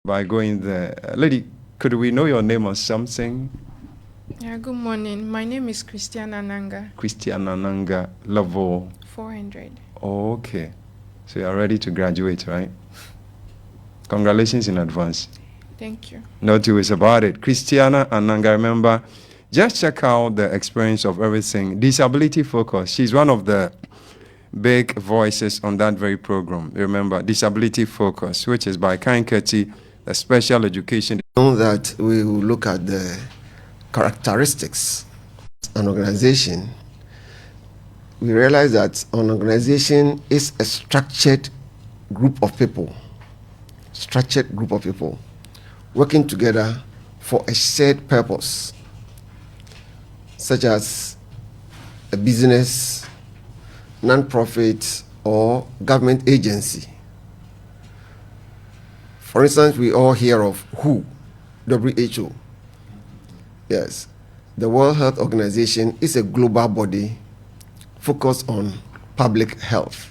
by going there. Lady, could we know your name or something? Yeah, good morning. My name is Christiana Nanga. Christiana Nanga, level 400. Oh, okay. So you're ready to graduate, right? Congratulations in advance. Thank you. No two ways about it. Christiana Ananga, remember, just check out the experience of everything. Disability Focus. She's one of the big voices on that very program. Remember, Disability Focus, which is by Kankati, the special education. That we will look at the characteristics of an organization. We realize that an organization is a structured group of people working together for a shared purpose, such as a business, non-profit, or government agency. For instance, we all hear of WHO. Yes, the World Health Organization is a global body focused on public health.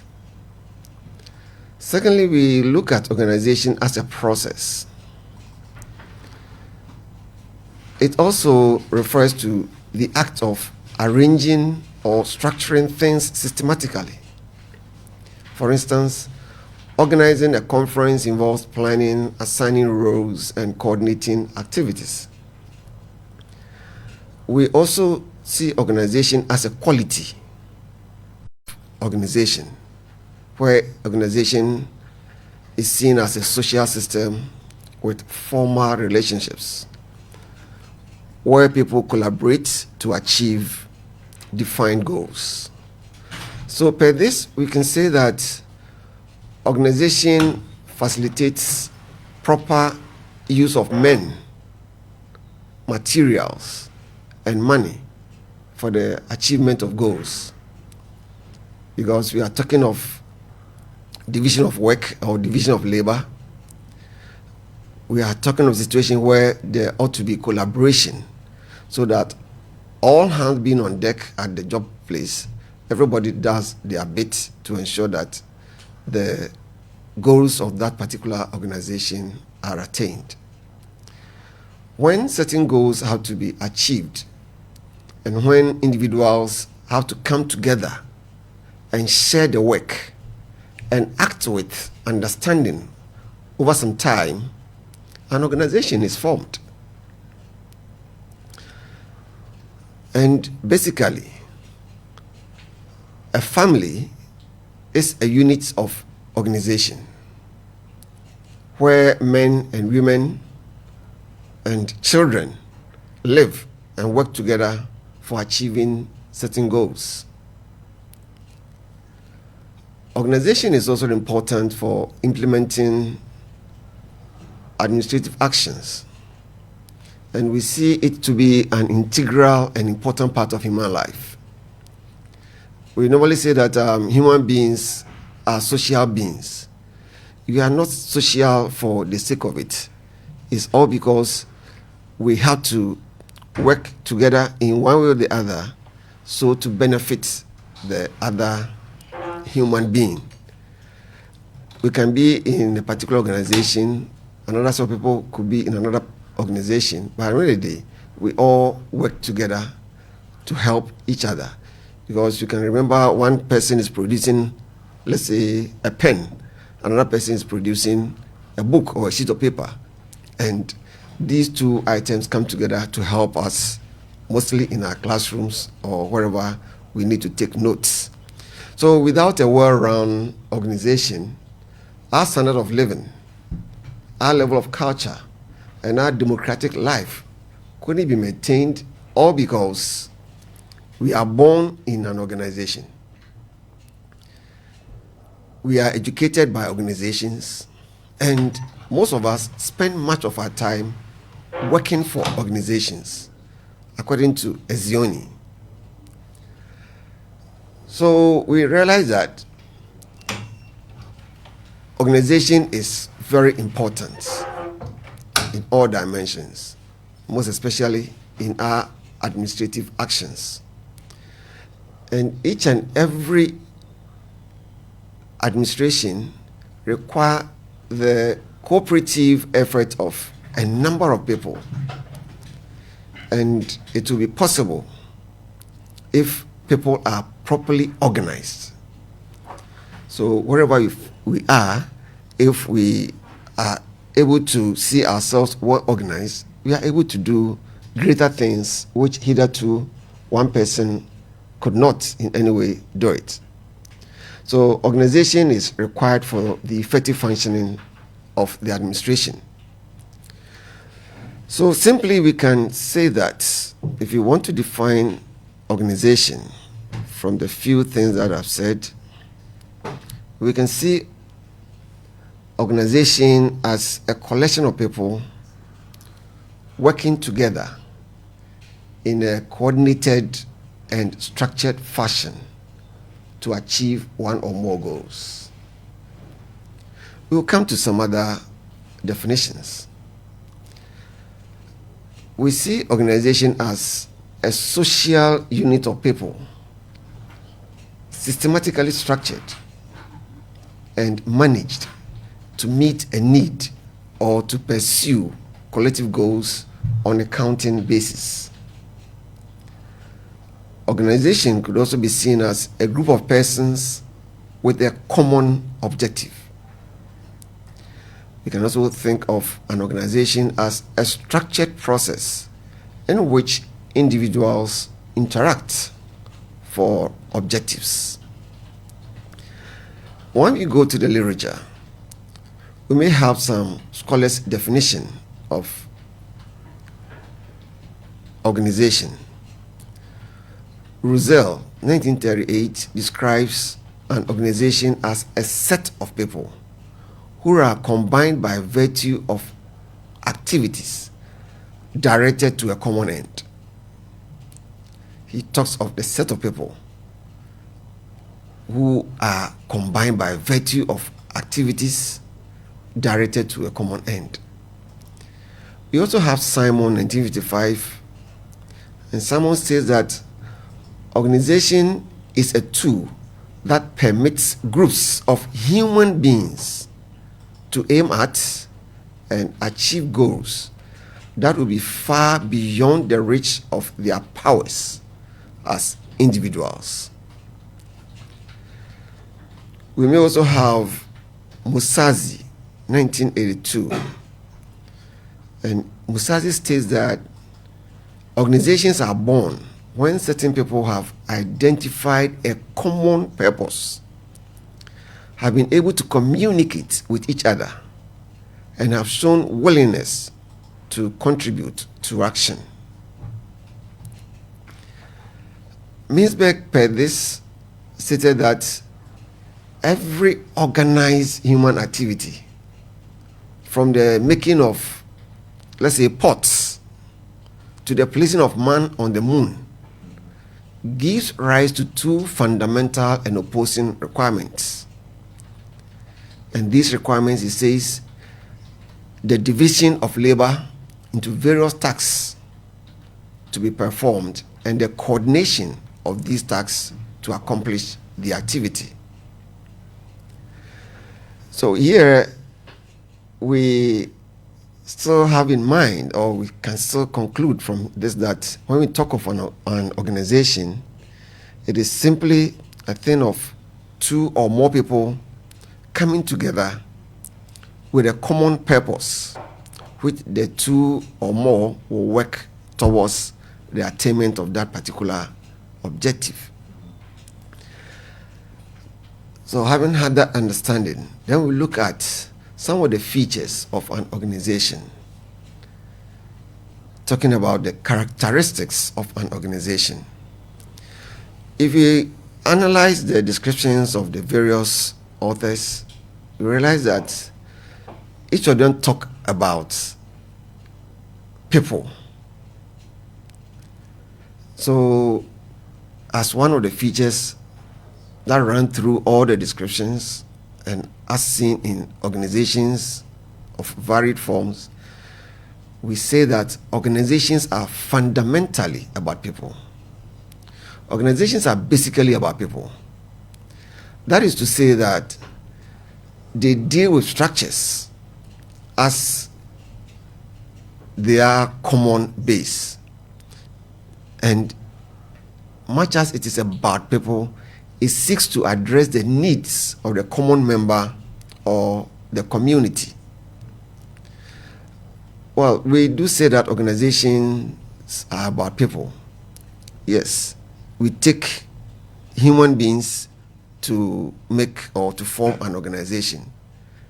Secondly, we look at organization as a process. It also refers to the act of arranging or structuring things systematically. For instance, organizing a conference involves planning, assigning roles, and coordinating activities. We also see organization as a quality organization, where organization is seen as a social system with formal relationships, where people collaborate to achieve defined goals. So per this, we can say that organization facilitates proper use of men, materials, and money for the achievement of goals. Because we are talking of division of work or division of labor. We are talking of a situation where there ought to be collaboration so that all hands being on deck at the job place, everybody does their bit to ensure that the goals of that particular organization are attained. When certain goals have to be achieved, and when individuals have to come together and share the work and act with understanding over some time, an organization is formed. And basically, a family is a unit of organization where men and women and children live and work together for achieving certain goals. Organization is also important for implementing administrative actions, and we see it to be an integral and important part of human life. We normally say that human beings are social beings. We are not social for the sake of it. It's all because we have to work together in one way or the other so to benefit the other human being. We can be in a particular organization, another set of people could be in another organization, but at the end of the day, we all work together to help each other. Because you can remember one person is producing, let's say, a pen, another person is producing a book or a sheet of paper, and these two items come together to help us, mostly in our classrooms or wherever we need to take notes. So without a well-run organization, our standard of living, our level of culture, and our democratic life couldn't be maintained, all because we are born in an organization. We are educated by organizations, and most of us spend much of our time working for organizations, according to Ezioni. So we realize that organization is very important in all dimensions, most especially in our administrative actions. And each and every administration require the cooperative effort of a number of people, and it will be possible if people are properly organized. So wherever we are, if we are able to see ourselves well organized, we are able to do greater things which hitherto one person could not in any way do it. So organization is required for the effective functioning of the administration. So simply we can say that if you want to define organization from the few things that I've said, we can see organization as a collection of people working together in a coordinated and structured fashion to achieve one or more goals. We will come to some other definitions. We see organization as a social unit of people, systematically structured and managed to meet a need or to pursue collective goals on a counting basis. Organization could also be seen as a group of persons with a common objective. We can also think of an organization as a structured process in which individuals interact for objectives. When we go to the literature, we may have some scholars' definition of organization. Russell, 1938, describes an organization as a set of people who are combined by virtue of activities directed to a common end. He talks of the set of people who are combined by virtue of activities directed to a common end. We also have Simon, 1955, and Simon says that organization is a tool that permits groups of human beings to aim at and achieve goals that will be far beyond the reach of their powers as individuals. We may also have Musazi, 1982. And Musazi states that organizations are born when certain people have identified a common purpose, have been able to communicate with each other, and have shown willingness to contribute to action. Minsberg, per this, stated that every organized human activity, from the making of, let's say, pots to the placing of man on the moon, gives rise to two fundamental and opposing requirements. And these requirements, he says, the division of labor into various tasks to be performed and the coordination of these tasks to accomplish the activity. So here we still have in mind, or we can still conclude from this, that when we talk of an organization, it is simply a thing of two or more people coming together with a common purpose, which the two or more will work towards the attainment of that particular objective. So having had that understanding, then we look at some of the features of an organization, talking about the characteristics of an organization. If we analyze the descriptions of the various authors, we realize that each of them talk about people. So, as one of the features that run through all the descriptions, and as seen in organizations of varied forms, we say that organizations are fundamentally about people. Organizations are basically about people. That is to say that they deal with structures as their common base. And much as it is about people, it seeks to address the needs of the common member or the community. Well, we do say that organizations are about people. Yes, we take human beings to make or to form an organization,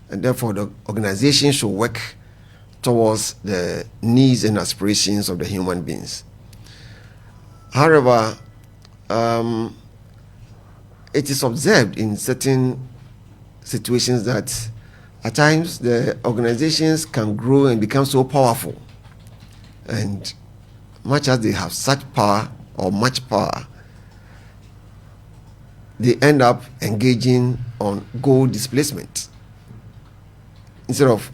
and therefore the organization should work towards the needs and aspirations of the human beings. However, it is observed in certain situations that at times the organizations can grow and become so powerful, and much as they have such power or much power, they end up engaging on goal displacement. Instead of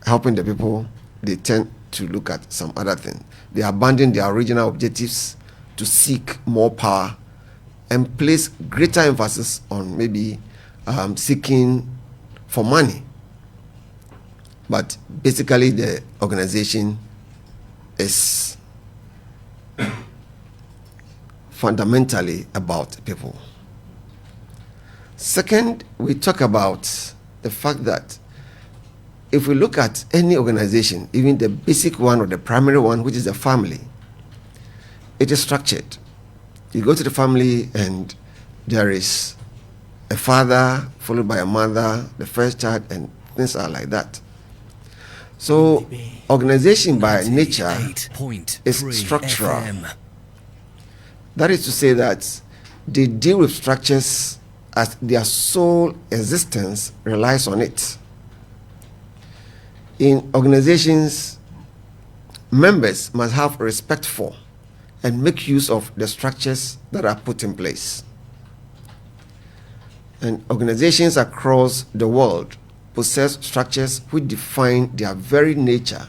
helping the people, they tend to look at some other thing. They abandon their original objectives to seek more power and place greater emphasis on maybe seeking for money. But basically the organization is fundamentally about people. Second, we talk about the fact that if we look at any organization, even the basic one or the primary one, which is the family, it is structured. You go to the family and there is a father followed by a mother, the first child, and things are like that. So organization by nature is structural. FM. That is to say that they deal with structures as their sole existence relies on it. In organizations, members must have respect for and make use of the structures that are put in place. And organizations across the world possess structures which define their very nature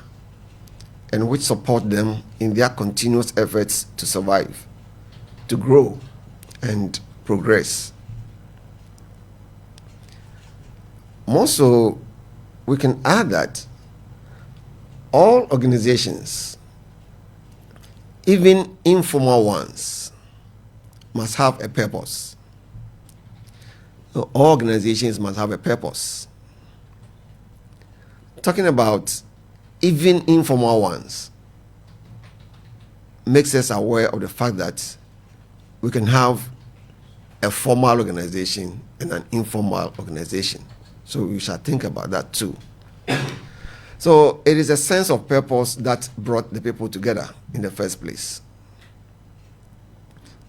and which support them in their continuous efforts to survive, to grow, and progress. More so, we can add that all organizations, even informal ones, must have a purpose. So all organizations must have a purpose. Talking about even informal ones makes us aware of the fact that we can have a formal organization and an informal organization. So we shall think about that too. So it is a sense of purpose that brought the people together in the first place.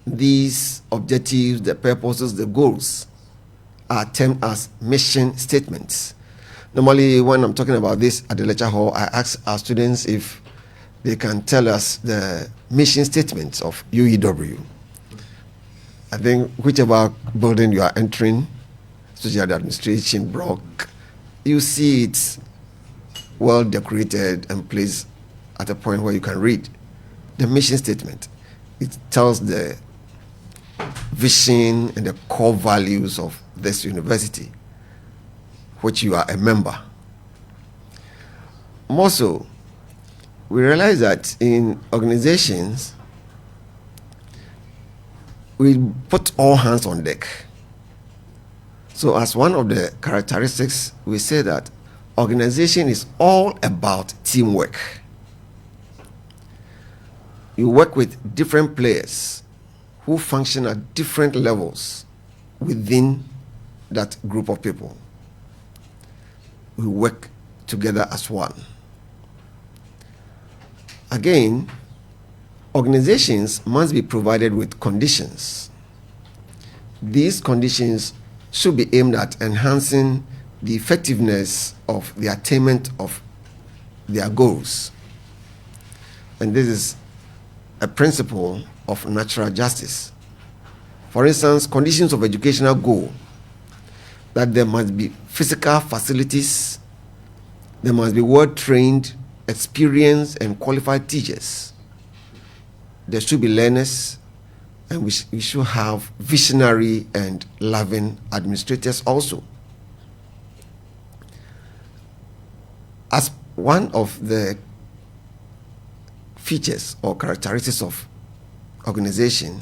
These objectives, the purposes, the goals are termed as mission statements. Normally, when I'm talking about this at the lecture hall, I ask our students if they can tell us the mission statements of UEW. I think whichever building you are entering, especially the administration block, you see it well decorated and placed at a point where you can read the mission statement. It tells the vision and the core values of this university, which you are a member. More so, we realize that in organizations, we put all hands on deck. So as one of the characteristics, we say that organization is all about teamwork. You work with different players who function at different levels within that group of people. We work together as one. Again, organizations must be provided with conditions. These conditions should be aimed at enhancing the effectiveness of the attainment of their goals. And this is a principle of natural justice. For instance, conditions of educational goal, that there must be physical facilities, there must be well-trained, experienced, and qualified teachers. There should be learners, and we should have visionary and loving administrators also. as one of the features or characteristics of organization,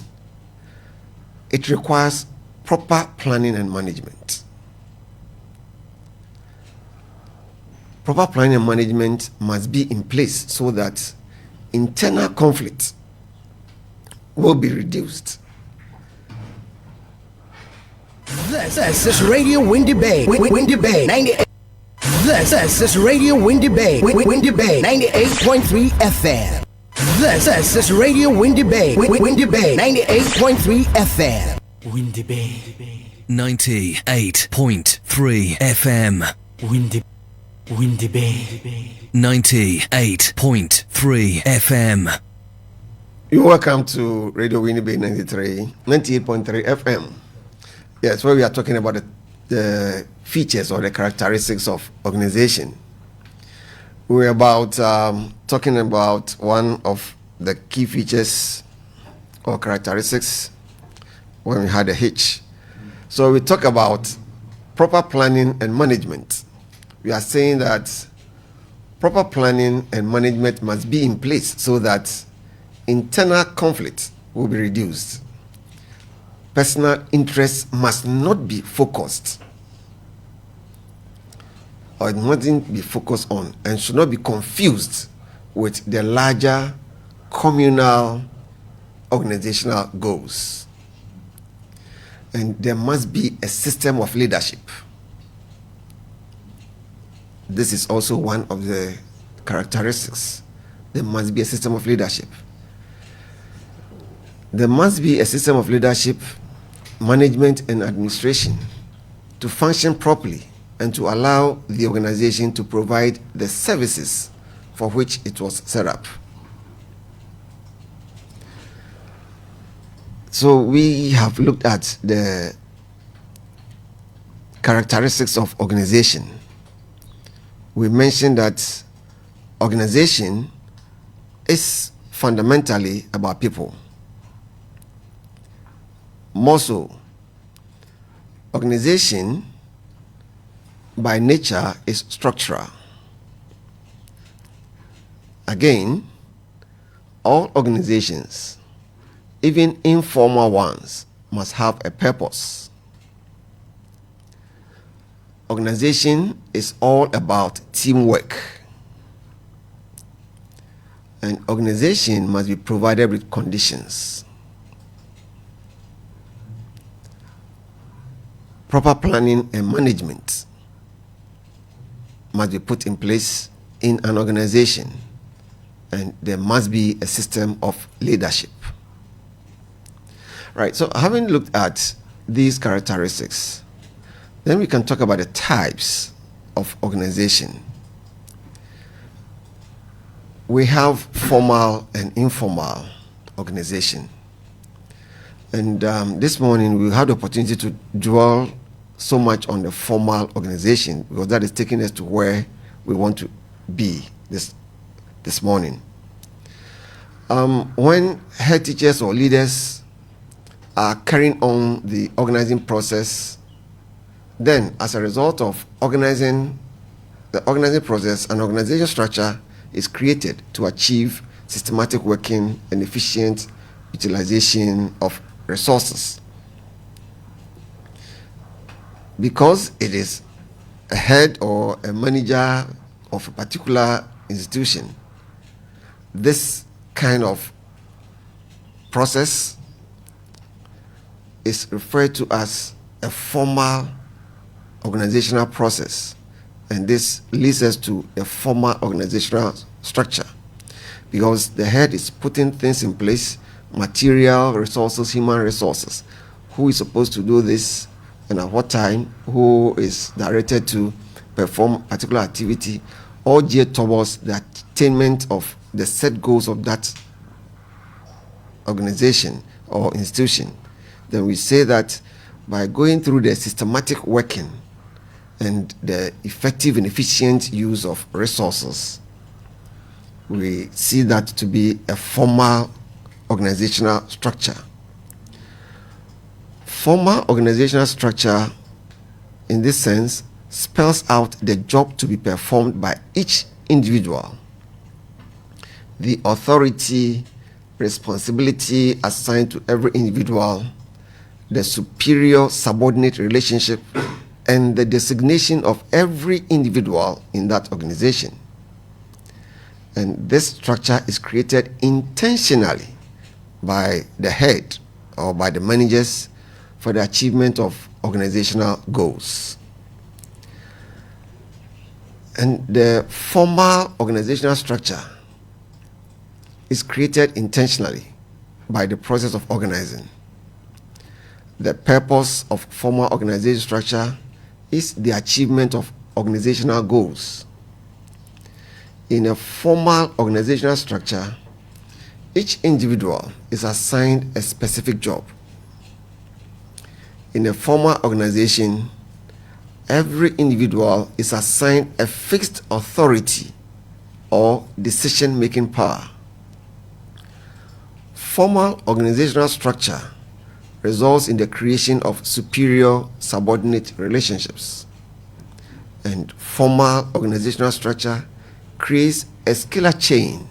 it requires proper planning and management. Proper planning and management must be in place so that internal conflict will be reduced. This is Radio Windy Bay. Windy Bay 98. This is Radio Windy Bay. Windy Bay 98.3 FM. This is Radio Windy Bay. Windy Bay 98.3 FM. Windy Bay 98.3 FM. Windy Bay 98.3 FM. You're welcome to Radio Windy Bay 98.3 FM. Yes, where we are talking about the features or the characteristics of organization. We're about talking about one of the key features or characteristics when we had a hitch. So we talk about proper planning and management. We are saying that proper planning and management must be in place so that internal conflict will be reduced. Personal interests must not be focused, or it mustn't be focused on and should not be confused with the larger communal organizational goals. And there must be a system of leadership. This is also one of the characteristics. There must be a system of leadership. There must be a system of leadership, management, and administration to function properly and to allow the organization to provide the services for which it was set up. So we have looked at the characteristics of organization. We mentioned that organization is fundamentally about people. More so, organization by nature is structural. Again, all organizations, even informal ones, must have a purpose. Organization is all about teamwork. And organization must be provided with conditions. Proper planning and management must be put in place in an organization, and there must be a system of leadership. Right, so having looked at these characteristics, then we can talk about the types of organization. We have formal and informal organization. And this morning we had the opportunity to dwell so much on the formal organization because that is taking us to where we want to be this morning. When head teachers or leaders are carrying on the organizing process, then as a result of organizing the organizing process, an organization structure is created to achieve systematic working and efficient utilization of resources. Because it is a head or a manager of a particular institution, this kind of process is referred to as a formal organizational process, and this leads us to a formal organizational structure because the head is putting things in place, material resources, human resources, who is supposed to do this and at what time, who is directed to perform particular activity, all geared towards the attainment of the set goals of that organization or institution. Then we say that by going through the systematic working and the effective and efficient use of resources, we see that to be a formal organizational structure. Formal organizational structure, in this sense, spells out the job to be performed by each individual, the authority, responsibility assigned to every individual, the superior-subordinate relationship, and the designation of every individual in that organization. And this structure is created intentionally by the head or by the managers for the achievement of organizational goals. And the formal organizational structure is created intentionally by the process of organizing. The purpose of formal organizational structure is the achievement of organizational goals. In a formal organizational structure, each individual is assigned a specific job. In a formal organization, every individual is assigned a fixed authority or decision-making power. Formal organizational structure results in the creation of superior subordinate relationships. And formal organizational structure creates a scalar chain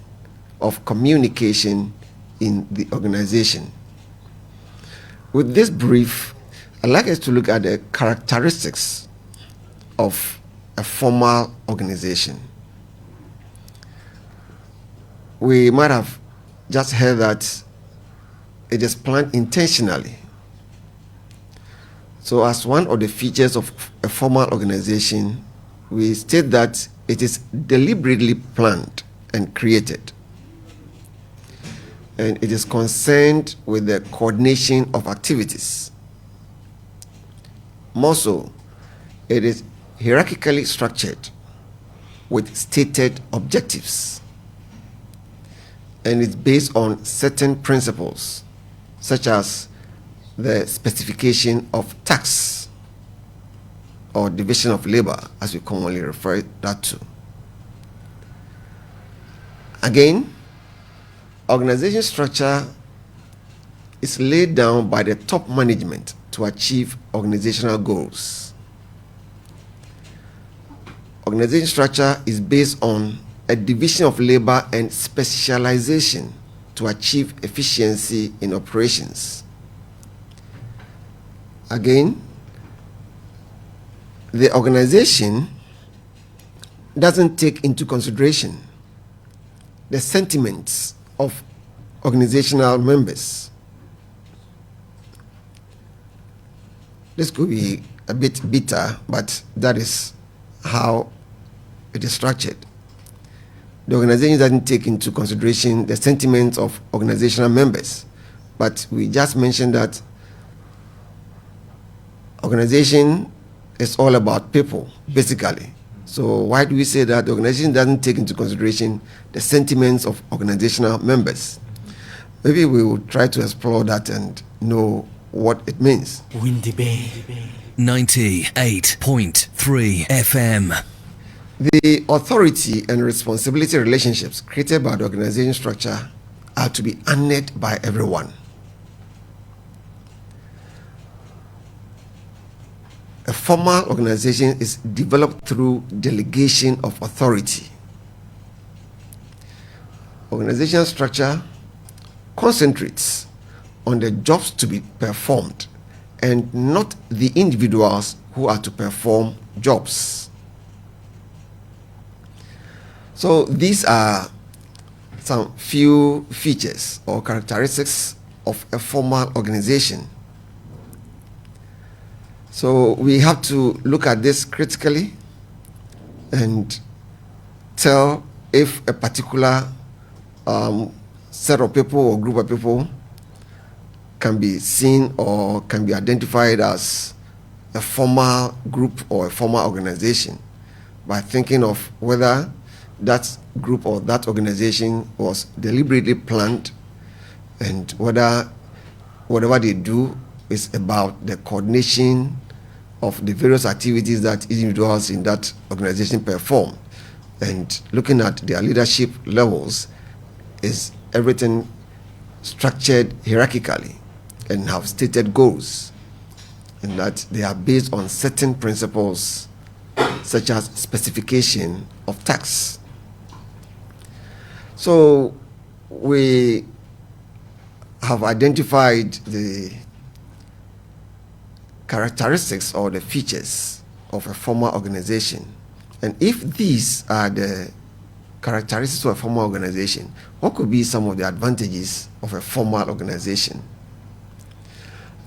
of communication in the organization. With this brief, I'd like us to look at the characteristics of a formal organization. We might have just heard that it is planned intentionally. So as one of the features of a formal organization, we state that it is deliberately planned and created. And it is concerned with the coordination of activities. More so, it is hierarchically structured with stated objectives. And it's based on certain principles, such as the specification of tasks or division of labor, as we commonly refer that to. Again, organization structure is laid down by the top management to achieve organizational goals. Organization structure is based on a division of labor and specialization to achieve efficiency in operations. Again, the organization doesn't take into consideration the sentiments of organizational members. This could be a bit bitter, but that is how it is structured. The organization doesn't take into consideration the sentiments of organizational members, but we just mentioned that organization is all about people, basically. So why do we say that the organization doesn't take into consideration the sentiments of organizational members? Maybe we will try to explore that and know what it means. Windy Bay 98.3 FM. The authority and responsibility relationships created by the organization structure are to be honored by everyone. A formal organization is developed through delegation of authority. Organizational structure concentrates on the jobs to be performed and not the individuals who are to perform jobs. So these are some few features or characteristics of a formal organization. So we have to look at this critically and tell if a particular set of people or group of people can be seen or can be identified as a formal group or a formal organization by thinking of whether that group or that organization was deliberately planned and whether whatever they do is about the coordination of the various activities that individuals in that organization perform. And looking at their leadership levels, is everything structured hierarchically and have stated goals, and that they are based on certain principles such as specification of tasks. So we have identified the characteristics or the features of a formal organization. And if these are the characteristics of a formal organization, what could be some of the advantages of a formal organization?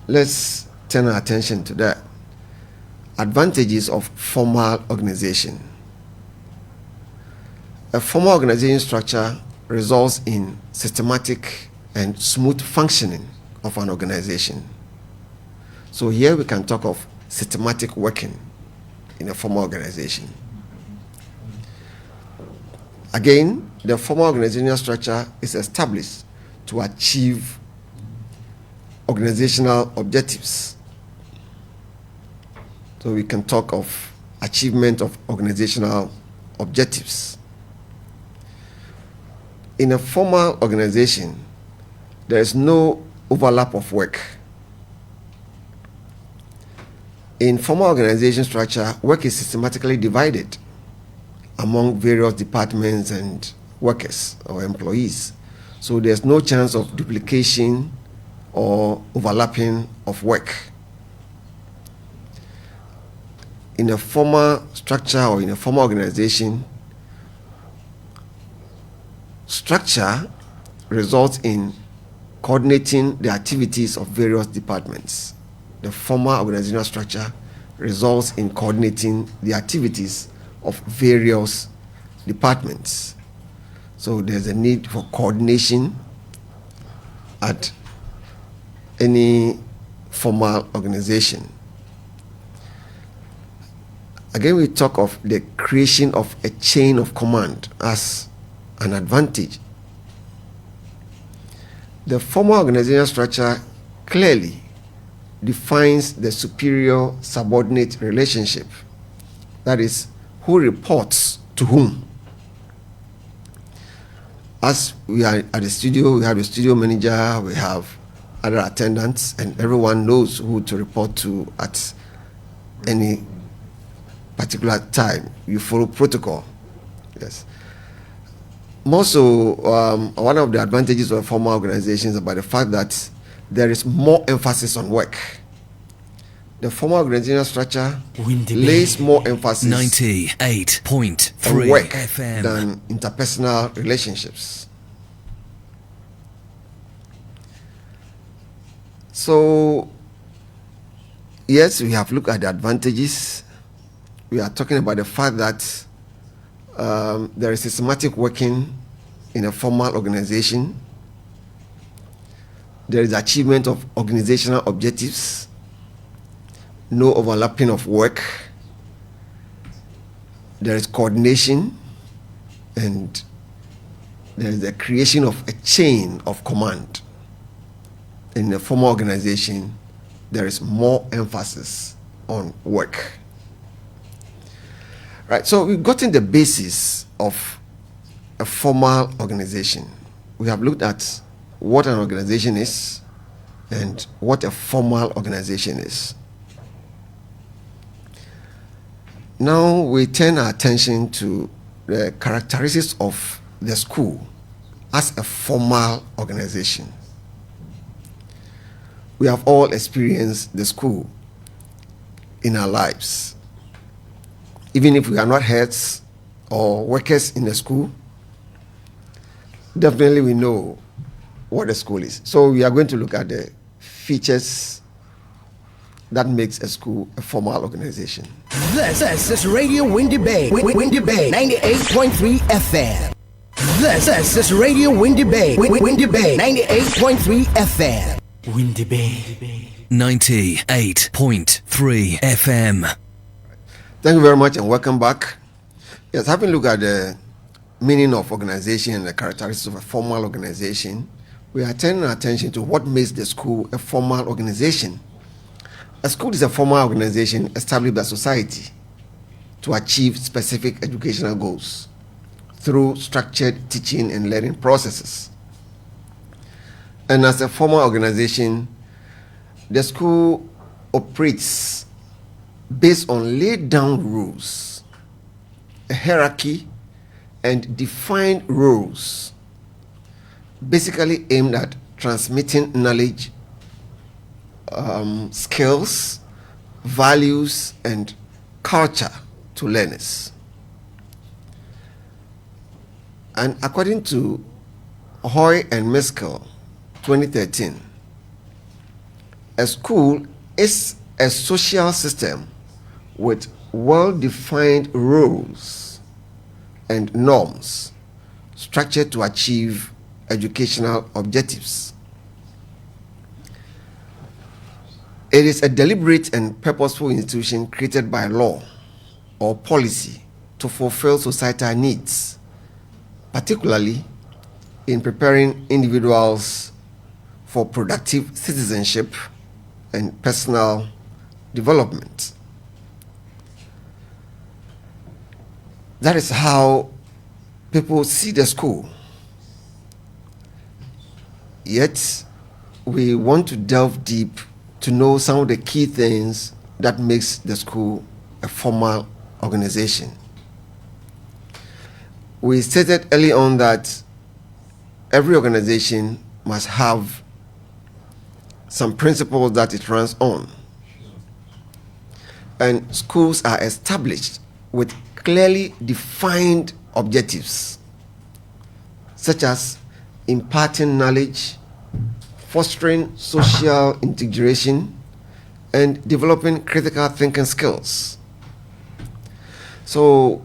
Let's turn our attention to that. Advantages of formal organization. A formal organization structure results in systematic and smooth functioning of an organization. So here we can talk of systematic working in a formal organization. Again, the formal organizational structure is established to achieve organizational objectives. So we can talk of achievement of organizational objectives. In a formal organization, there is no overlap of work. In formal organization structure, work is systematically divided among various departments and workers or employees. So there's no chance of duplication or overlapping of work. In a formal structure or in a formal organization, structure results in coordinating the activities of various departments. The formal organizational structure results in coordinating the activities of various departments. So there's a need for coordination at any formal organization. Again, we talk of the creation of a chain of command as an advantage. The formal organizational structure clearly defines the superior subordinate relationship. That is, who reports to whom. As we are at the studio, we have the studio manager, we have other attendants, and everyone knows who to report to at any particular time. You follow protocol. Yes. More so, one of the advantages of formal organizations is about the fact that there is more emphasis on work. The formal organizational structure lays more emphasis 98.3 on work FM than interpersonal relationships. So, yes, we have looked at the advantages. We are talking about the fact that there is systematic working in a formal organization. There is achievement of organizational objectives, no overlapping of work, there is coordination, and there is the creation of a chain of command. In a formal organization, there is more emphasis on work. Right, so we've gotten the basis of a formal organization. We have looked at what an organization is and what a formal organization is. Now we turn our attention to the characteristics of the school as a formal organization. We have all experienced the school in our lives. Even if we are not heads or workers in the school, definitely we know what the school is. So we are going to look at the features that makes a school a formal organization. This is Radio Windy Bay. Windy Bay 98.3 FM. This is Radio Windy Bay. Windy Bay 98.3 FM. Windy Bay 98.3 FM. Thank you very much and welcome back. Yes, having looked at the meaning of organization and the characteristics of a formal organization, we are turning our attention to what makes the school a formal organization. A school is a formal organization established by society to achieve specific educational goals through structured teaching and learning processes. And as a formal organization, the school operates based on laid down rules a hierarchy and defined roles, basically aimed at transmitting knowledge, skills, values, and culture to learners. And according to Hoy and Meskel, 2013, a school is a social system with well-defined roles and norms structured to achieve educational objectives. It is a deliberate and purposeful institution created by law or policy to fulfill societal needs, particularly in preparing individuals for productive citizenship and personal development. That is how people see the school. Yet, we want to delve deep to know some of the key things that makes the school a formal organization. We stated early on that every organization must have some principles that it runs on. And schools are established with clearly defined objectives, such as imparting knowledge, fostering social integration, and developing critical thinking skills. So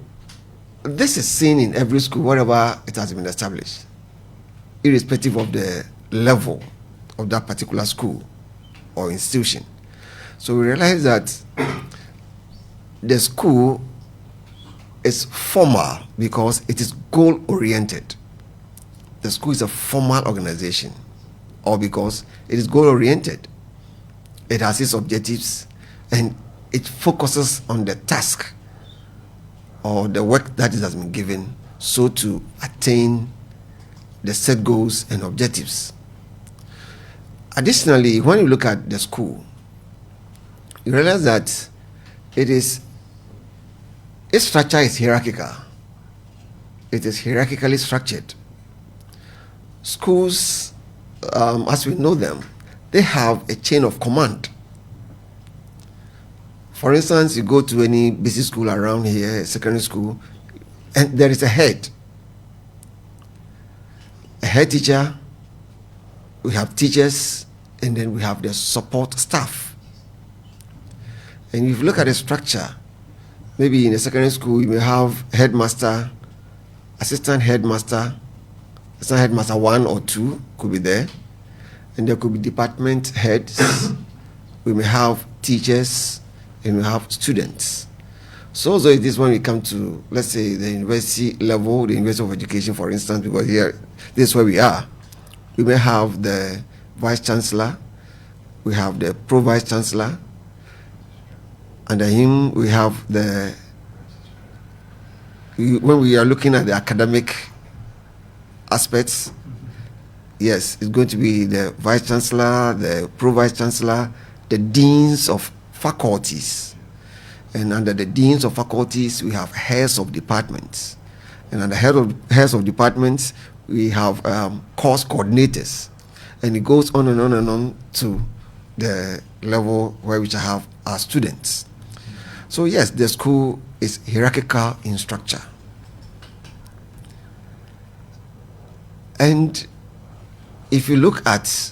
this is seen in every school wherever it has been established, irrespective of the level of that particular school or institution. So we realize that the school is formal because it is goal-oriented. The school is a formal organization, or because it is goal-oriented. It has its objectives and it focuses on the task or the work that it has been given, so to attain the set goals and objectives. Additionally, when you look at the school, you realize that its structure is hierarchical. It is hierarchically structured. Schools, as we know them, they have a chain of command. For instance, you go to any basic school around here, secondary school, and there is a head teacher, we have teachers, and then we have the support staff. And if you look at the structure, maybe in a secondary school, you may have headmaster, assistant headmaster 1 or 2 could be there, and there could be department heads. We may have teachers, and we have students. So it is when we come to, let's say, the university level, the University of Education, for instance, because here, this is where we are. We may have the vice chancellor, we have the pro-vice chancellor, under him we have when we are looking at the academic aspects, yes, it's going to be the vice chancellor, the pro-vice chancellor, the deans of faculties. And under the deans of faculties, we have heads of departments. And under heads of departments, we have course coordinators. And it goes on and on and on to the level where we have our students. So yes, the school is hierarchical in structure. And if you look at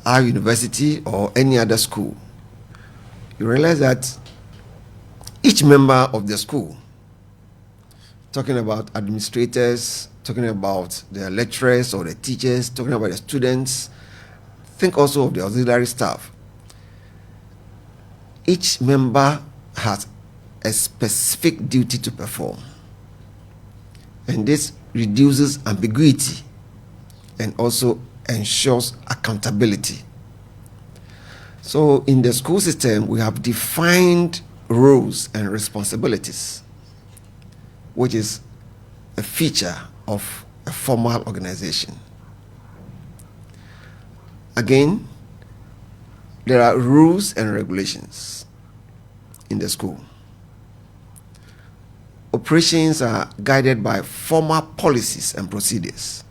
our university or any other school, you realize that each member of the school, talking about administrators, talking about the lecturers or the teachers, talking about the students, think also of the auxiliary staff. Each member has a specific duty to perform. And this reduces ambiguity and also ensures accountability. So in the school system, we have defined roles and responsibilities, which is a feature of a formal organization. Again, there are rules and regulations in the school. operations are guided by formal policies and procedures.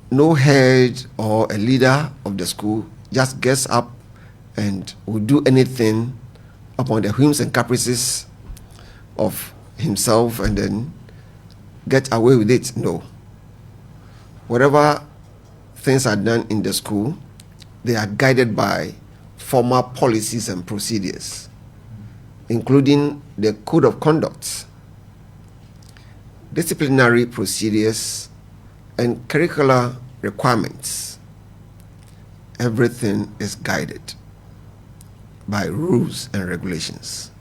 No head or a leader of the school just gets up and will do anything upon the whims and caprices of himself and then get away with it. No. Whatever things are done in the school, they are guided by formal policies and procedures, including the code of conduct, disciplinary procedures, and curricular requirements. Everything is guided by rules and regulations.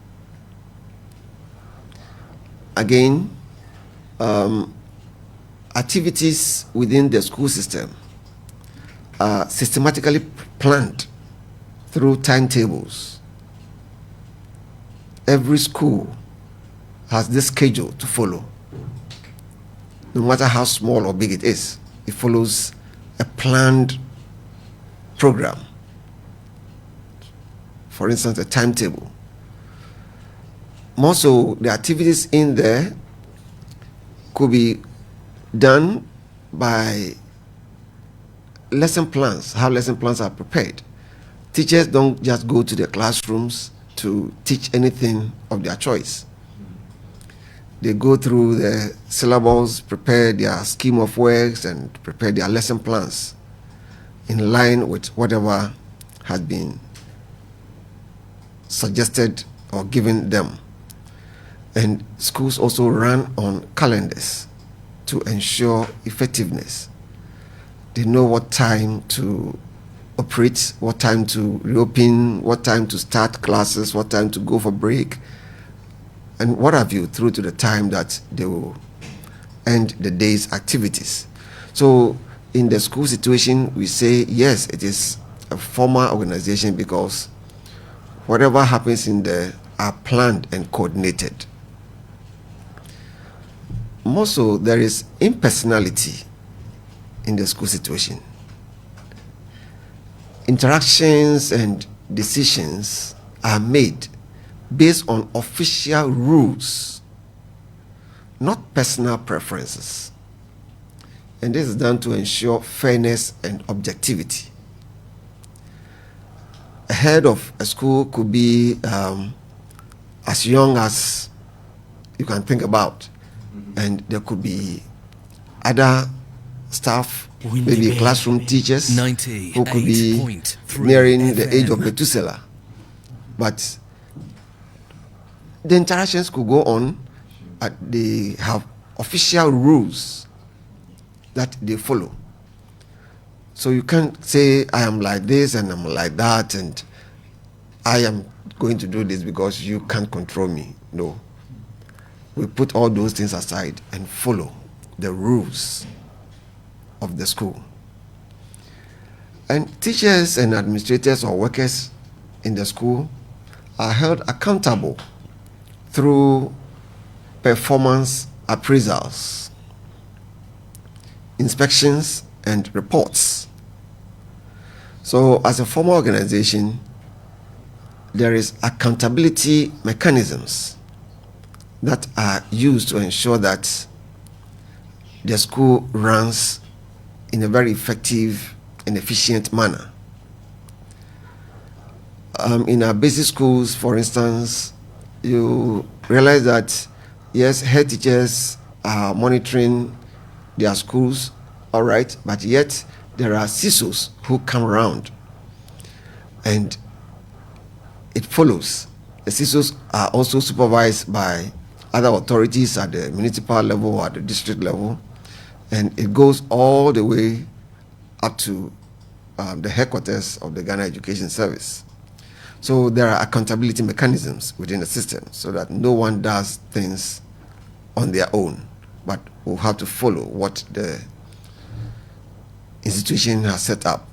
Again, activities within the school system are systematically planned through timetables. Every school has this schedule to follow. No matter how small or big it is, it follows a planned program. For instance, a timetable. More so, the activities in there could be done by lesson plans, how lesson plans are prepared. Teachers don't just go to the classrooms to teach anything of their choice. They go through the syllables, prepare their scheme of works, and prepare their lesson plans in line with whatever has been suggested or given them. And schools also run on calendars to ensure effectiveness. They know what time to operate, what time to reopen, what time to start classes, what time to go for break, and what have you, through to the time that they will end the day's activities. So in the school situation, we say, yes, it is a formal organization because whatever happens in there are planned and coordinated. More so, there is impersonality in the school situation. Interactions and decisions are made based on official rules, not personal preferences. And this is done to ensure fairness and objectivity. A head of a school could be as young as you can think about, and there could be other staff, maybe classroom teachers, who could be nearing the age of Methuselah. But the interactions could go on. They have official rules that they follow. So you can't say, I am like this and I'm like that, and I am going to do this because you can't control me. No. We put all those things aside and follow the rules of the school. And teachers and administrators or workers in the school are held accountable through performance appraisals, inspections, and reports. So as a formal organization, there is accountability mechanisms that are used to ensure that the school runs in a very effective and efficient manner. In our basic schools, for instance, you realize that, yes, head teachers are monitoring their schools, all right, but yet there are CISOs who come around, and it follows. The CISOs are also supervised by other authorities at the municipal level or at the district level, and it goes all the way up to the headquarters of the Ghana Education Service. So there are accountability mechanisms within the system so that no one does things on their own, but will have to follow what the institution has set up.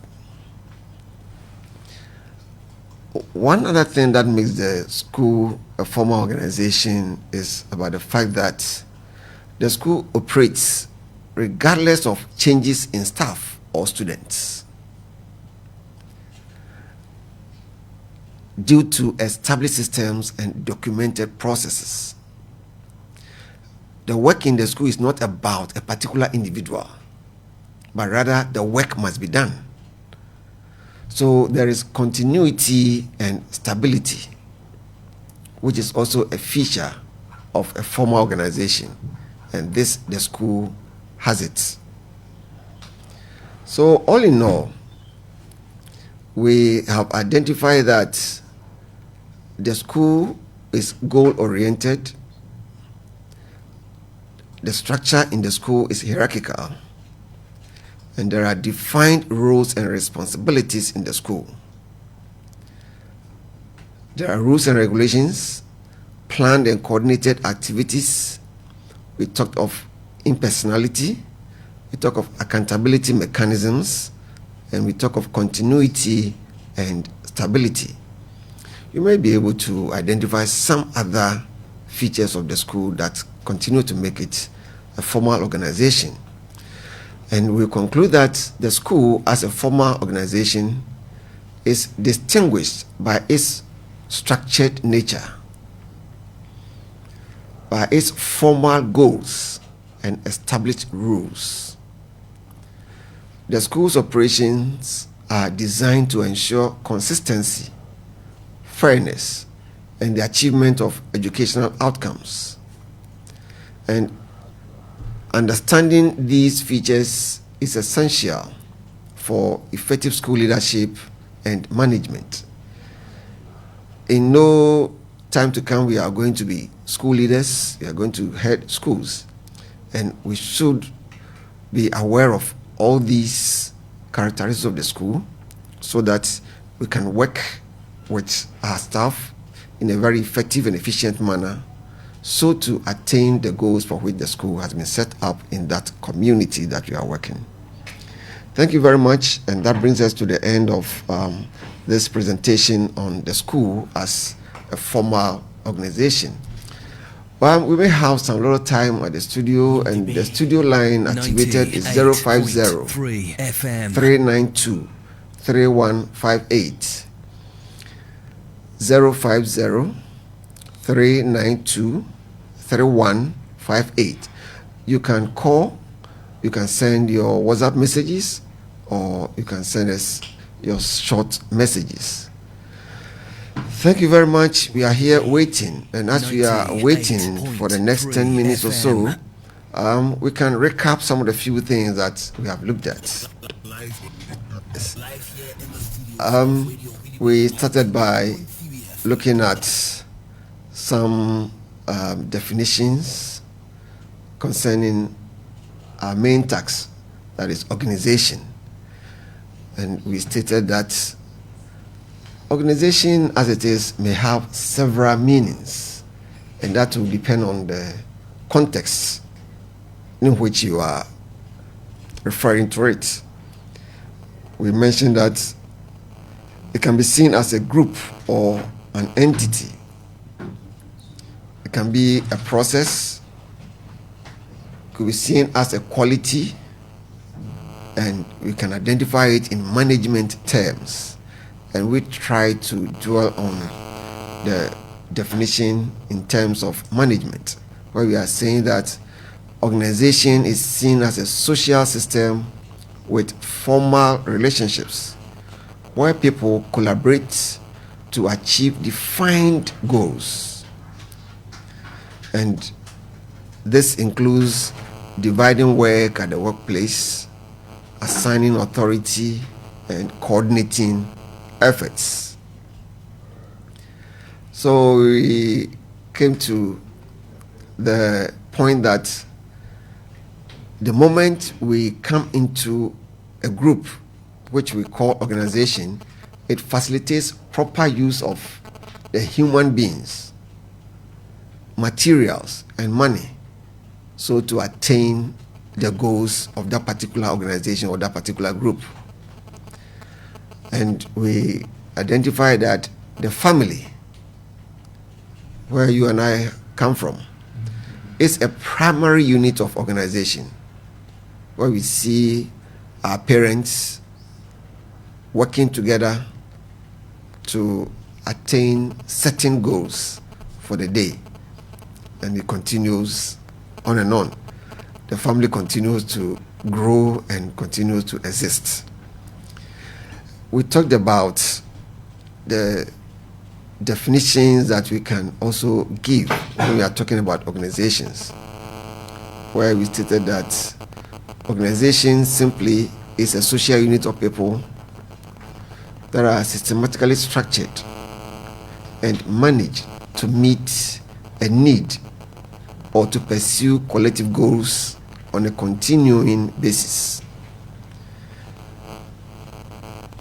One other thing that makes the school a formal organization is about the fact that the school operates regardless of changes in staff or students, due to established systems and documented processes. the work in the school is not about a particular individual, but rather the work must be done. So there is continuity and stability, which is also a feature of a formal organization, and this, the school has it. So all in all, we have identified that the school is goal-oriented, the structure in the school is hierarchical, and there are defined roles and responsibilities in the school. There are rules and regulations, planned and coordinated activities. We talked of impersonality, we talk of accountability mechanisms, and we talk of continuity and stability. You may be able to identify some other features of the school that continue to make it a formal organization. And we conclude that the school as a formal organization is distinguished by its structured nature, by its formal goals and established rules. The school's operations are designed to ensure consistency, fairness, and the achievement of educational outcomes. And understanding these features is essential for effective school leadership and management. In no time to come, we are going to be school leaders, we are going to head schools, and we should be aware of all these characteristics of the school so that we can work with our staff in a very effective and efficient manner, so to attain the goals for which the school has been set up in that community that we are working. Thank you very much, and that brings us to the end of this presentation on the school as a formal organization. Well, we may have some little time at the studio, and the studio line activated is 050 392 3158. 050 392 3158. You can call, you can send your WhatsApp messages, or you can send us your short messages. Thank you very much. We are here waiting, and as we are waiting for the next 10 minutes or so, we can recap some of the few things that we have looked at. We started by looking at some definitions concerning our main task, that is organization. And we stated that organization as it is may have several meanings, and that will depend on the context in which you are referring to it. We mentioned that it can be seen as a group or an entity. It can be a process, could be seen as a quality, and we can identify it in management terms. And we try to dwell on the definition in terms of management, where we are saying that organization is seen as a social system with formal relationships, where people collaborate to achieve defined goals. And this includes dividing work at the workplace, assigning authority, and coordinating efforts. So we came to the point that the moment we come into a group, which we call organization, it facilitates proper use of the human beings, materials, and money, so to attain the goals of that particular organization or that particular group. And we identify that the family, where you and I come from, is a primary unit of organization, where we see our parents working together to attain certain goals for the day, and it continues on and on. The family continues to grow and continues to exist. We talked about the definitions that we can also give when we are talking about organizations, where we stated that organization simply is a social unit of people that are systematically structured and managed to meet a need or to pursue collective goals on a continuing basis.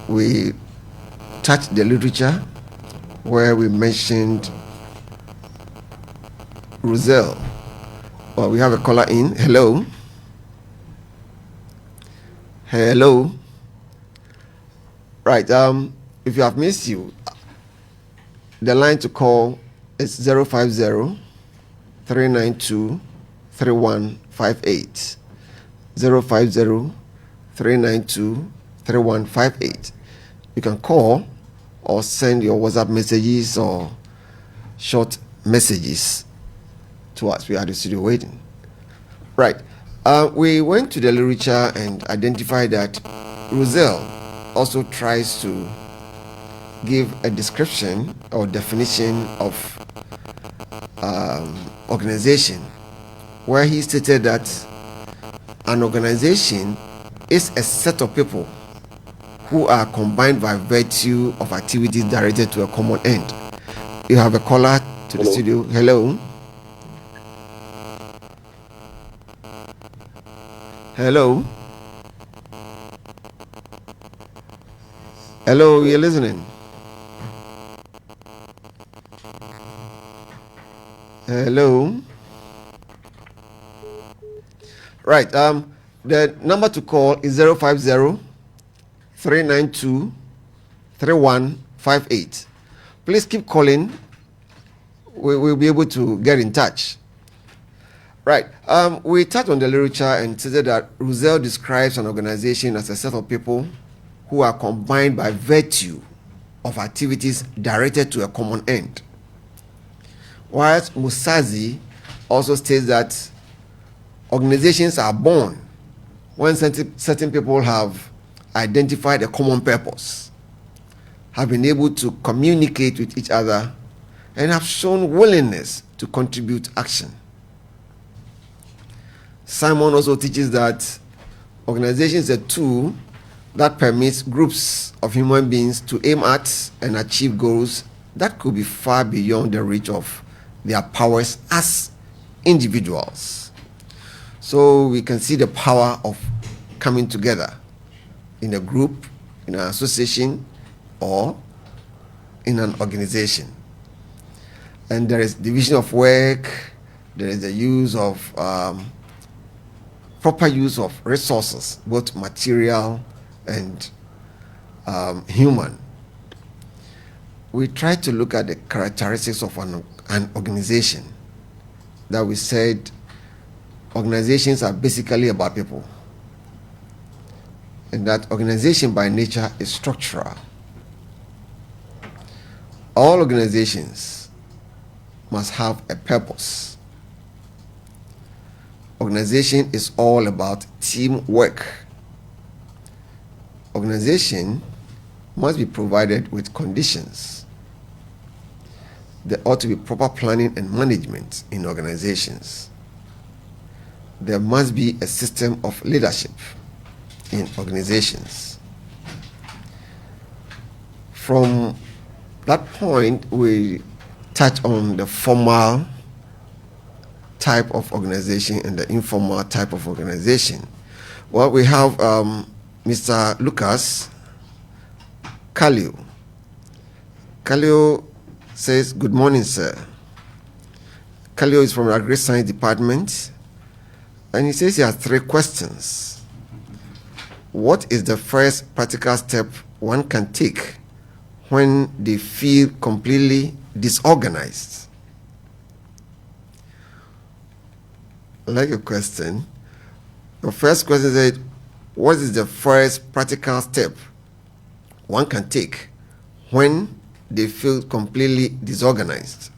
We touched the literature where we mentioned Russell. Well, we have a caller in. Hello. Hello. Right. If you have missed you, the line to call is 050 392 3158. 050 392 3158. You can call or send your WhatsApp messages or short messages to us. We are at the studio waiting. Right. We went to the literature and identified that Russell also tries to give a description or definition of organization, where he stated that an organization is a set of people who are combined by virtue of activities directed to a common end. You have a caller to the studio. Hello. Hello. Hello, you're listening. Hello. Right. The number to call is 050 392 3158. Please keep calling. We'll be able to get in touch. Right. We touched on the literature and said that Russell describes an organization as a set of people who are combined by virtue of activities directed to a common end. Whilst Musazi also states that organizations are born when certain people have identified a common purpose, have been able to communicate with each other, and have shown willingness to contribute action. Simon also teaches that organization is a tool that permits groups of human beings to aim at and achieve goals that could be far beyond the reach of their powers as individuals. So we can see the power of coming together in a group, in an association, or in an organization. And there is division of work, there is the use of proper use of resources, both material and human. We try to look at the characteristics of an organization. That we said organizations are basically about people, and that organization by nature is structural. All organizations must have a purpose. Organization is all about teamwork. Organization must be provided with conditions. There ought to be proper planning and management in organizations. There must be a system of leadership in organizations. From that point, we touch on the formal type of organization and the informal type of organization. Well, we have Mr. Lucas Kalio. Kalio says, "Good morning, sir." Kalio is from the Agri-Science Department, and he says he has 3 questions. What is the first practical step one can take when they feel completely disorganized? I like your question. The first question is, what is the first practical step one can take when they feel completely disorganized?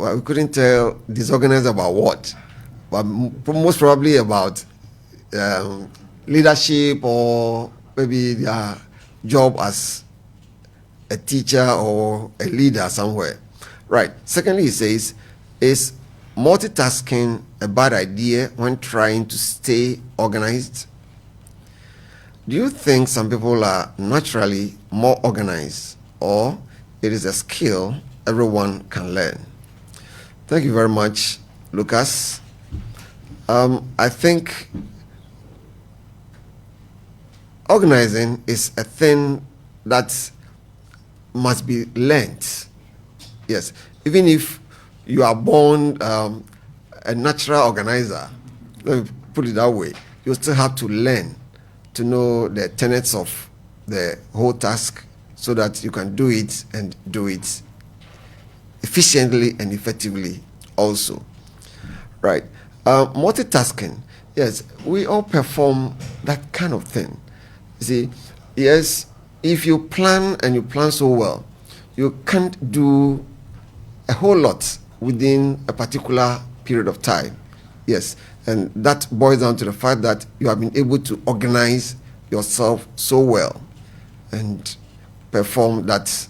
well, we couldn't tell disorganized about what, but most probably about leadership or maybe their job as a teacher or a leader somewhere. Right. Secondly, he says, is multitasking a bad idea when trying to stay organized? Do you think some people are naturally more organized, or it is a skill everyone can learn? Thank you very much, Lucas. I think organizing is a thing that must be learned. Yes, even if you are born a natural organizer, let me put it that way, you still have to learn to know the tenets of the whole task so that you can do it and do it efficiently and effectively also. Right. Multitasking, yes, we all perform that kind of thing. You see, yes, if you plan and you plan so well, you can't do a whole lot within a particular period of time. Yes, and that boils down to the fact that you have been able to organize yourself so well and perform that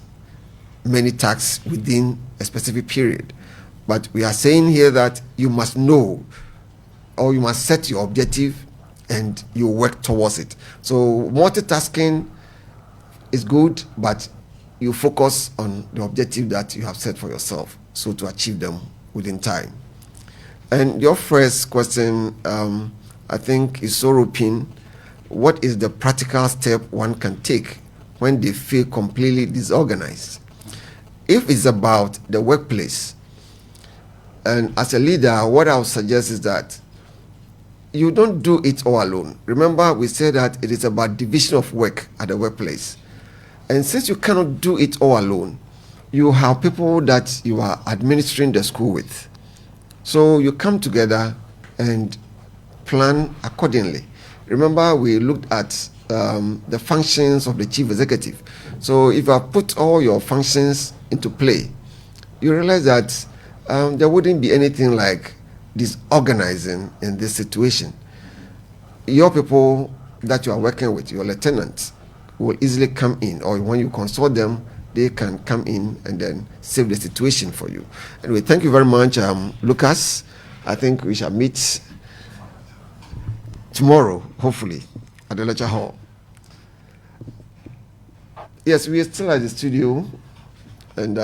many tasks within a specific period. But we are saying here that you must know, or you must set your objective and you work towards it. So multitasking is good, but you focus on the objective that you have set for yourself, so to achieve them within time. And your first question, I think, is so routine. What is the practical step one can take when they feel completely disorganized? If it's about the workplace, and as a leader, what I would suggest is that you don't do it all alone. Remember, we said that it is about division of work at the workplace. And since you cannot do it all alone, you have people that you are administering the school with. So you come together and plan accordingly. Remember, we looked at the functions of the chief executive. So if you have put all your functions into play, you realize that there wouldn't be anything like disorganizing in this situation. Your people that you are working with, your lieutenants, will easily come in, or when you consult them, they can come in and then save the situation for you. Anyway, thank you very much, Lucas. I think we shall meet tomorrow, hopefully, at the lecture hall. Yes, we are still at the studio, and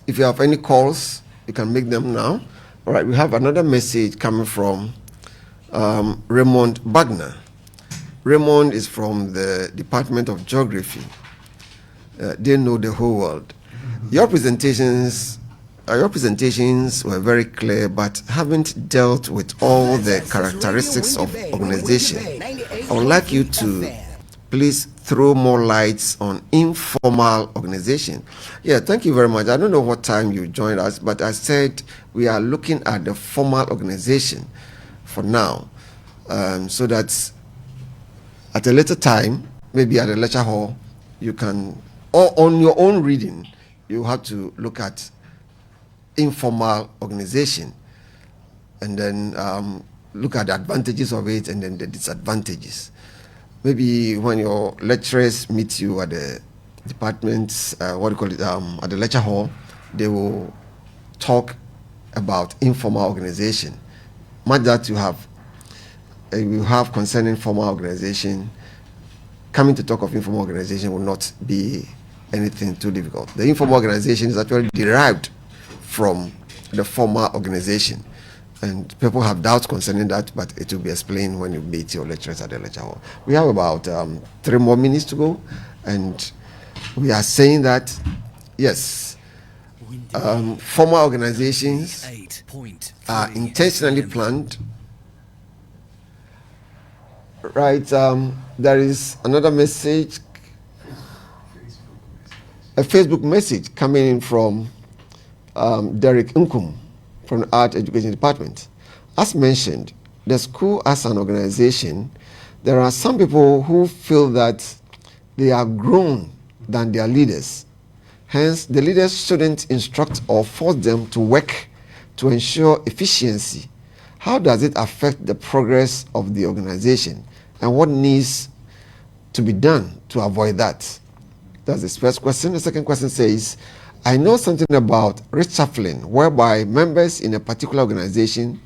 if you have any calls, you can make them now. All right, we have another message coming from Raymond Wagner. Raymond is from the Department of Geography. They know the whole world. Your presentations were very clear, but haven't dealt with all the characteristics of organization. I would like you to please throw more lights on informal organization. Yeah, thank you very much. I don't know what time you joined us, but I said we are looking at the formal organization for now, so that at a later time, maybe at the lecture hall, you can, or on your own reading, you have to look at informal organization and then look at the advantages of it and then the disadvantages. Maybe when your lecturers meet you at the departments, at the lecture hall, they will talk about informal organization. Much that you have concerning formal organization, coming to talk of informal organization will not be anything too difficult. The informal organization is actually derived from the formal organization. And people have doubts concerning that, but it will be explained when you meet your lecturers at the lecture hall. We have about 3 more minutes to go, and we are saying that, yes, formal organizations are intentionally planned. Right, there is another message, a Facebook message coming in from Derek Nkum from the Art Education Department. As mentioned, the school as an organization, there are some people who feel that they are grown than their leaders. Hence, the leaders shouldn't instruct or force them to work to ensure efficiency. How does it affect the progress of the organization? And what needs to be done to avoid that? That's the first question. The second question says, I know something about reshuffling, whereby members in a particular organization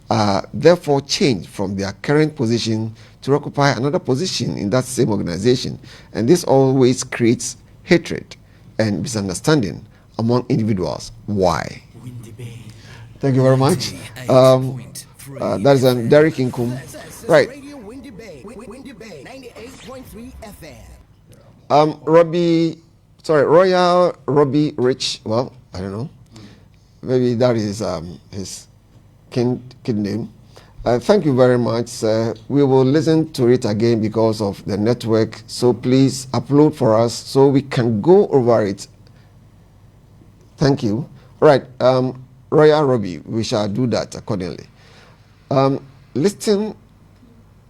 are therefore changed from their current position to occupy another position in that same organization. And this always creates hatred and misunderstanding among individuals. Why? Thank you very much. That is Derek Inkum. Right. Royal Robbie Rich. Well, I don't know. Maybe that is his kid name. Thank you very much. We will listen to it again because of the network. So please upload for us so we can go over it. Thank you. All right. Royal Robbie, we shall do that accordingly. Listening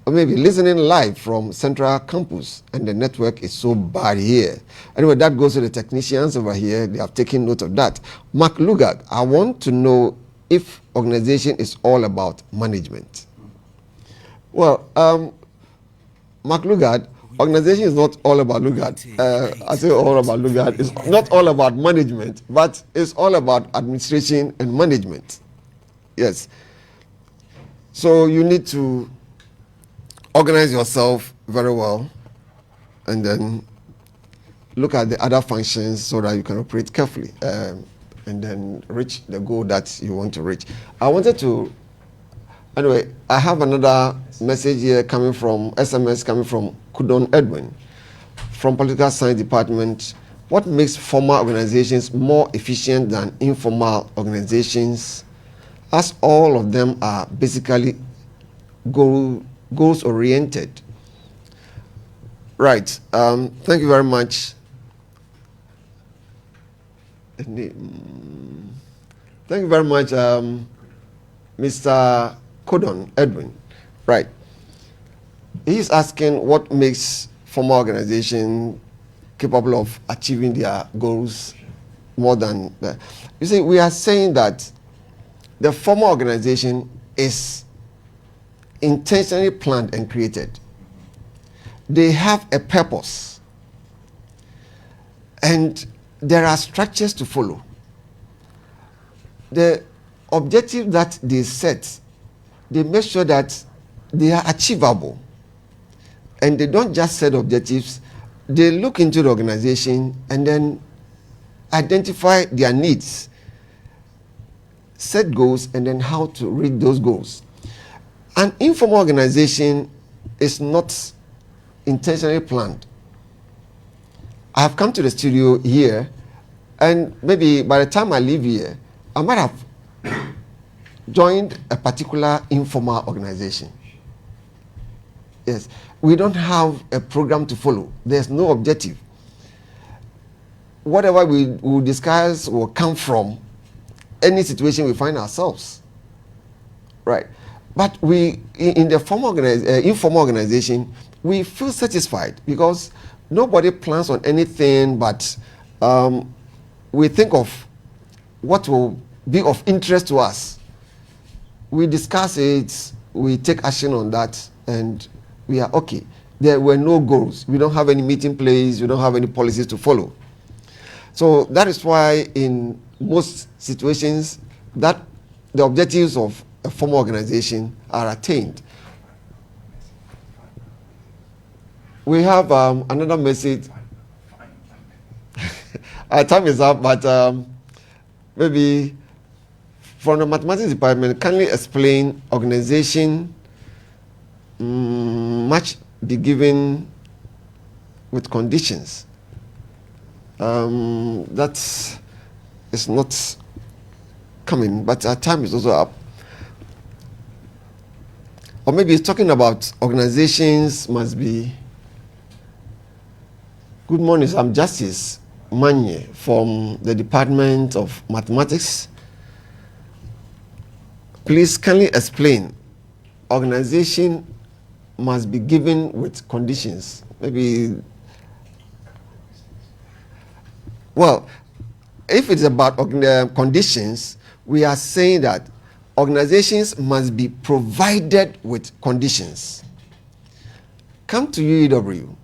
live from Central Campus, and the network is so bad here. Anyway, that goes to the technicians over here. They have taken note of that. Mark Lugard, I want to know if organization is all about management. Well, Mark Lugard, organization is not all about Lugard. I say all about Lugard. It's not all about management, but it's all about administration and management. Yes. So you need to organize yourself very well and then look at the other functions so that you can operate carefully and then reach the goal that you want to reach. I have another message here coming from SMS coming from Kudon Edwin from Political Science Department. What makes formal organizations more efficient than informal organizations, as all of them are basically goals oriented? Right. Thank you very much. Thank you very much, Mr. Kodon Edwin. Right. He's asking what makes formal organization capable of achieving their goals more than that. You see, we are saying that the formal organization is intentionally planned and created. They have a purpose, and there are structures to follow. The objective that they set, they make sure that they are achievable, and they don't just set objectives. They look into the organization and then identify their needs, set goals, and then how to reach those goals. An informal organization is not intentionally planned. I have come to the studio here, and maybe by the time I leave here, I might have joined a particular informal organization. Yes, we don't have a program to follow. There's no objective. Whatever we will discuss will come from any situation we find ourselves. Right. But we, in the informal organization, we feel satisfied because nobody plans on anything, but we think of what will be of interest to us. We discuss it, we take action on that, and we are okay. There were no goals. We don't have any meeting place. We don't have any policies to follow. So that is why in most situations that the objectives of a formal organization are attained. We have another message. Our time is up, but maybe from the mathematics department, kindly explain organization must be given with conditions. That is not coming, but our time is also up. Or maybe it's talking about organizations must be. Good morning, I'm Justice Manye from the Department of Mathematics. Please kindly explain. Organization must be given with conditions. Maybe. Well, if it's about conditions, we are saying that organizations must be provided with conditions. Come to UEW.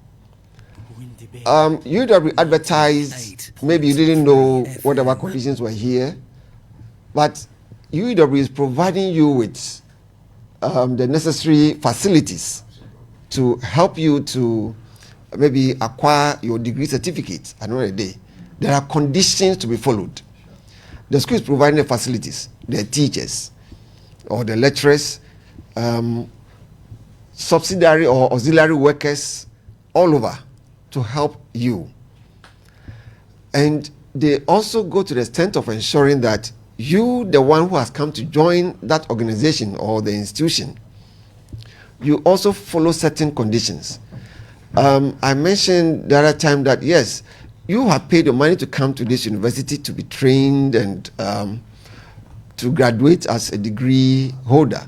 UEW advertised, maybe you didn't know whatever conditions were here, but UEW is providing you with the necessary facilities to help you to maybe acquire your degree certificate at the end of the day. There are conditions to be followed. The school is providing the facilities, the teachers or the lecturers, subsidiary or auxiliary workers all over to help you. And they also go to the extent of ensuring that you, the one who has come to join that organization or the institution, you also follow certain conditions. I mentioned the other time that yes, you have paid your money to come to this university to be trained and to graduate as a degree holder.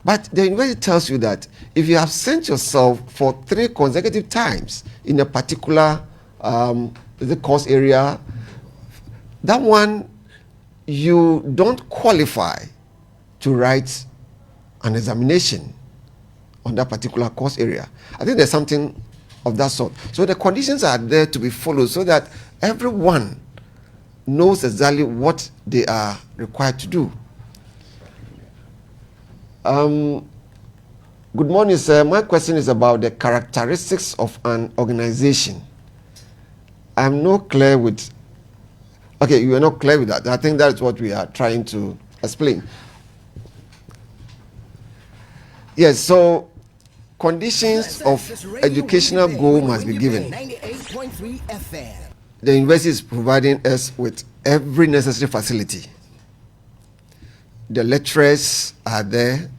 But the university tells you that if you have sent yourself for 3 consecutive times in a particular the course area, that one you don't qualify to write an examination on that particular course area. I think there's something of that sort. So the conditions are there to be followed so that everyone knows exactly what they are required to do. Good morning, sir. My question is about the characteristics of an organization. I'm not clear with... Okay, you are not clear with that. I think that's what we are trying to explain. Yes, so conditions of educational goal must be given. The university is providing us with every necessary facility. The lecturers are there,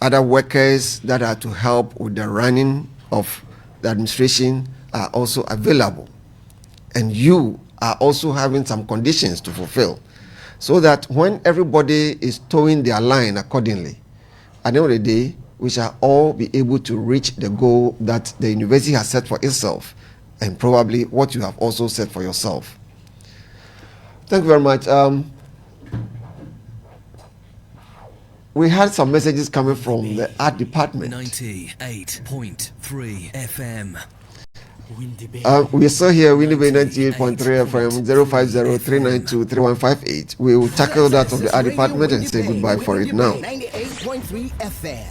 other workers that are to help with the running of the administration are also available. And you are also having some conditions to fulfill so that when everybody is towing their line accordingly, at the end of the day, we shall all be able to reach the goal that the university has set for itself and probably what you have also set for yourself. Thank you very much. We had some messages coming from the art department. 98.3 FM. We saw here Windy Bay 98.3 FM 050-392-3158. We will tackle that of the art department and say goodbye for it now. 98.3 FM.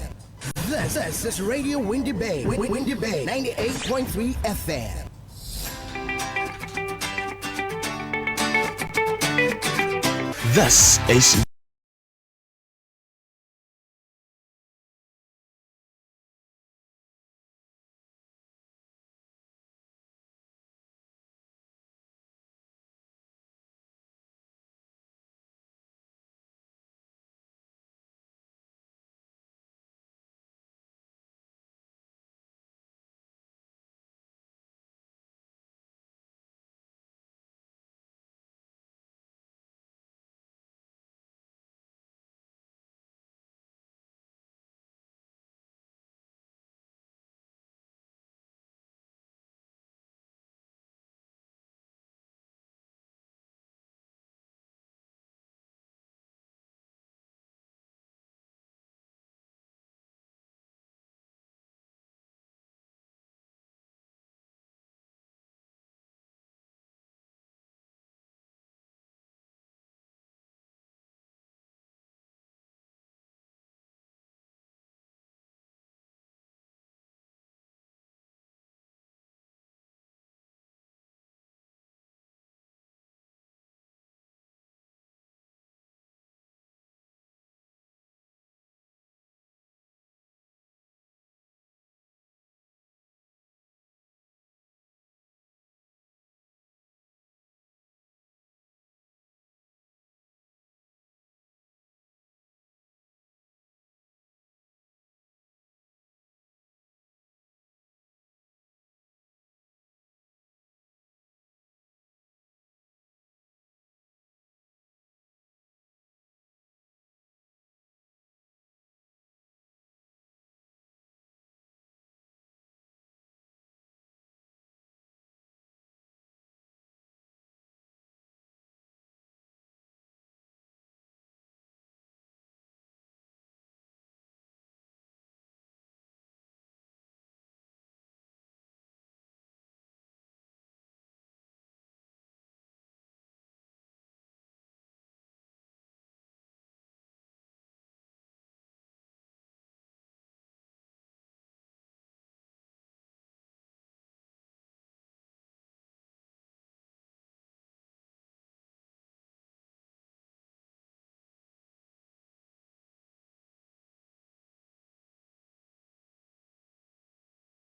This is Radio Windy Bay. Windy Bay 98.3 FM. This is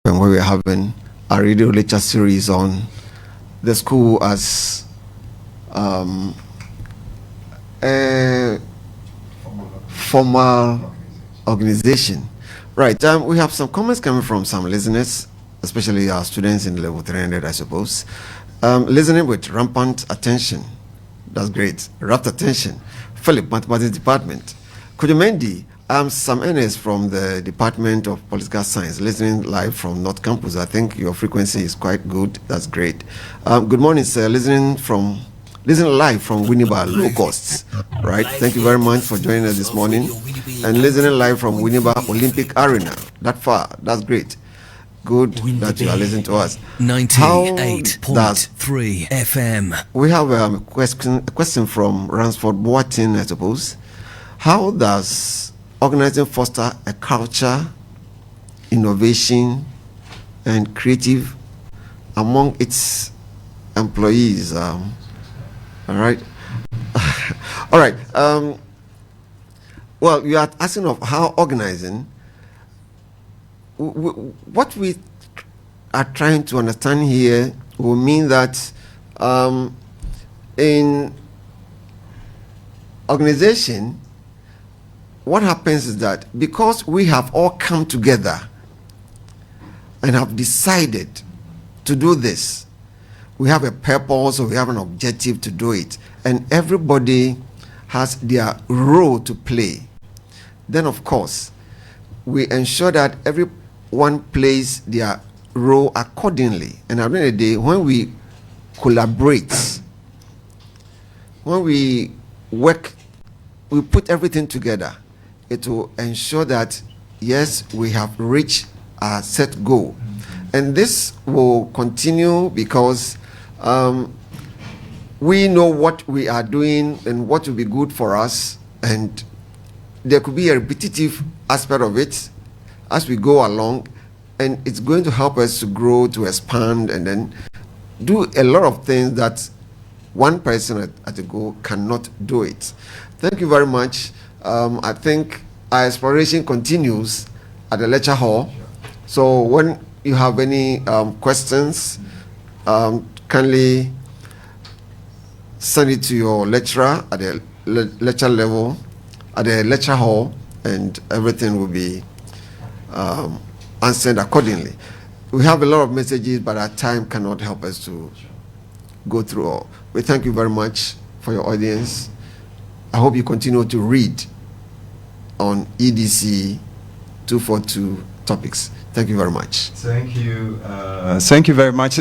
and where we're having a radio lecture series on the school as a formal organization. Right, we have some comments coming from some listeners, especially our students in level 300, I suppose. Listening with rampant attention. That's great. Rapt attention. Philip, Mathematics Department. Kujumendi, I'm Sam Ennis from the Department of Political Science, listening live from North Campus. I think your frequency is quite good. That's great. Good morning, sir. Listening live from Winneba, low costs. Right. Thank you very much for joining us this morning. And listening live from Winneba Olympic Arena. That far. That's great. Good that you are listening to us. 98.3 FM. We have a question from Ransford Boatin, I suppose. How does organizing foster a culture, innovation, and creative among its employees? All right. All right. Well, you are asking of how organizing. What we are trying to understand here will mean that in organization, what happens is that because we have all come together and have decided to do this, we have a purpose or we have an objective to do it, and everybody has their role to play. Then, of course, we ensure that everyone plays their role accordingly. And at the end of the day, when we collaborate, when we work, we put everything together, it will ensure that, yes, we have reached our set goal. And this will continue because we know what we are doing and what will be good for us, and there could be a repetitive aspect of it as we go along, and it's going to help us to grow, to expand, and then do a lot of things that one person at a go cannot do it. Thank you very much. I think our exploration continues at the lecture hall. So when you have any questions, kindly send it to your lecturer at the lecture level, at the lecture hall, and everything will be answered accordingly. We have a lot of messages, but our time cannot help us to go through all. We thank you very much for your audience. I hope you continue to read on EDC 242 topics. Thank you very much. Thank you. Thank you very much.